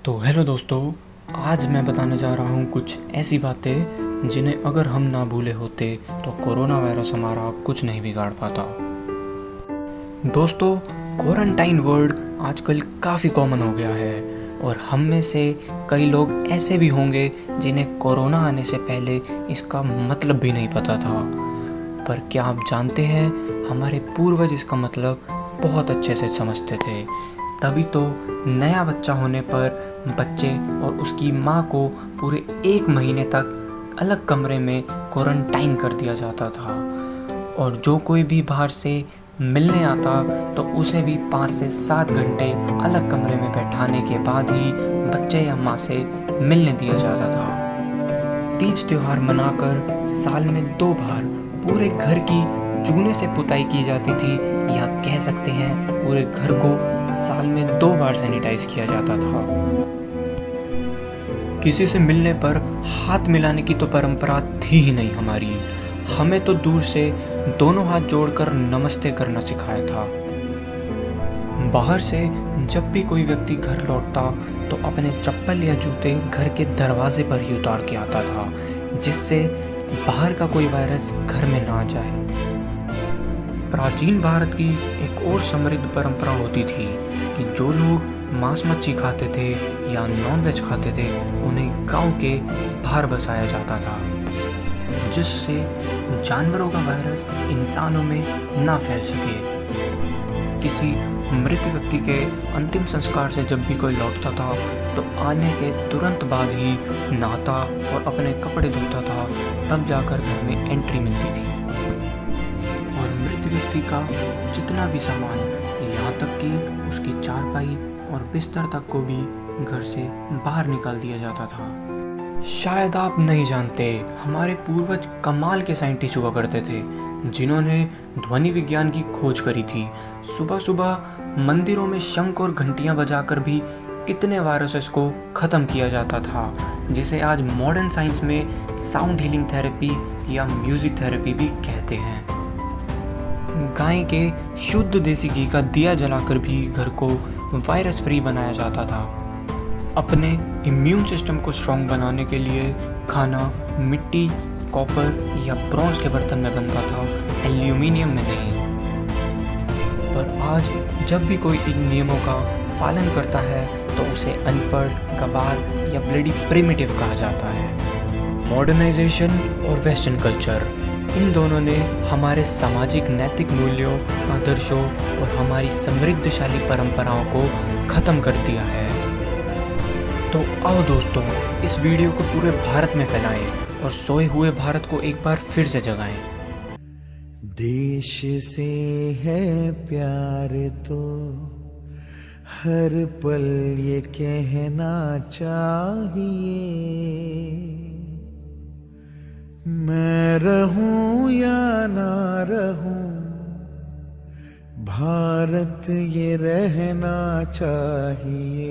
तो हेलो दोस्तों, आज मैं बताने जा रहा हूँ कुछ ऐसी बातें जिन्हें अगर हम ना भूले होते तो कोरोना वायरस हमारा कुछ नहीं बिगाड़ पाता। दोस्तों, क्वारंटाइन वर्ड आजकल काफ़ी कॉमन हो गया है और हम में से कई लोग ऐसे भी होंगे जिन्हें कोरोना आने से पहले इसका मतलब भी नहीं पता था। पर क्या आप जानते हैं, हमारे पूर्वज इसका मतलब बहुत अच्छे से समझते थे। तभी तो नया बच्चा होने पर बच्चे और उसकी माँ को पूरे 1 महीने तक अलग कमरे में क्वारंटाइन कर दिया जाता था और जो कोई भी बाहर से मिलने आता तो उसे भी 5 से 7 घंटे अलग कमरे में बैठाने के बाद ही बच्चे या माँ से मिलने दिया जाता था। तीज त्योहार मनाकर साल में 2 बार पूरे घर की चूने से पुताई की जाती थी, या कह सकते हैं पूरे घर को साल में 2 बार सैनिटाइज किया जाता था। किसी से मिलने पर हाथ मिलाने की तो परंपरा थी ही नहीं हमारी। हमें तो दूर से दोनों हाथ जोड़कर नमस्ते करना सिखाया था। बाहर से जब भी कोई व्यक्ति घर लौटता तो अपने चप्पल या जूते घर के दरवाजे पर ही उतार के आता था, जिससे बाहर का कोई वायरस घर में ना आ जाए। प्राचीन भारत की एक और समृद्ध परंपरा होती थी कि जो लोग मांस मच्छी खाते थे या नॉनवेज खाते थे उन्हें गांव के बाहर बसाया जाता था, जिससे जानवरों का वायरस इंसानों में ना फैल सके। किसी मृत व्यक्ति के अंतिम संस्कार से जब भी कोई लौटता था तो आने के तुरंत बाद ही नहाता और अपने कपड़े धोता था, तब जाकर घर में एंट्री मिलती थी। और मृत व्यक्ति का जितना भी सामान, यहाँ तक कि उसकी चारपाई और बिस्तर तक को भी घर से बाहर निकाल दिया जाता था। शायद आप नहीं जानते, हमारे पूर्वज कमाल के साइंटिस्ट हुआ करते थे जिन्होंने ध्वनि विज्ञान की खोज करी थी। सुबह सुबह मंदिरों में शंख और घंटियां बजाकर भी कितने वायरसेस को ख़त्म किया जाता था, जिसे आज मॉडर्न साइंस में साउंड हीलिंग थेरेपी या म्यूज़िक थेरेपी भी कहते हैं। गाय के शुद्ध देसी घी का दिया जलाकर भी घर को वायरस फ्री बनाया जाता था। अपने इम्यून सिस्टम को स्ट्रॉन्ग बनाने के लिए खाना मिट्टी, कॉपर या ब्रॉन्ज के बर्तन में बनता था, एल्यूमिनियम में नहीं। पर आज जब भी कोई इन नियमों का पालन करता है तो उसे अनपढ़, गंवार या ब्लडी प्रिमिटिव कहा जाता है। मॉडर्नाइजेशन और वेस्टर्न कल्चर, इन दोनों ने हमारे सामाजिक नैतिक मूल्यों, आदर्शों और हमारी समृद्धशाली परंपराओं को ख़त्म कर दिया है। तो आओ दोस्तों, इस वीडियो को पूरे भारत में फैलाएं और सोए हुए भारत को एक बार फिर से जगाएं। देश से है प्यार तो हर पल ये कहना चाहिए, मैं रहूं या ना रहूं भारत ये रहना चाहिए।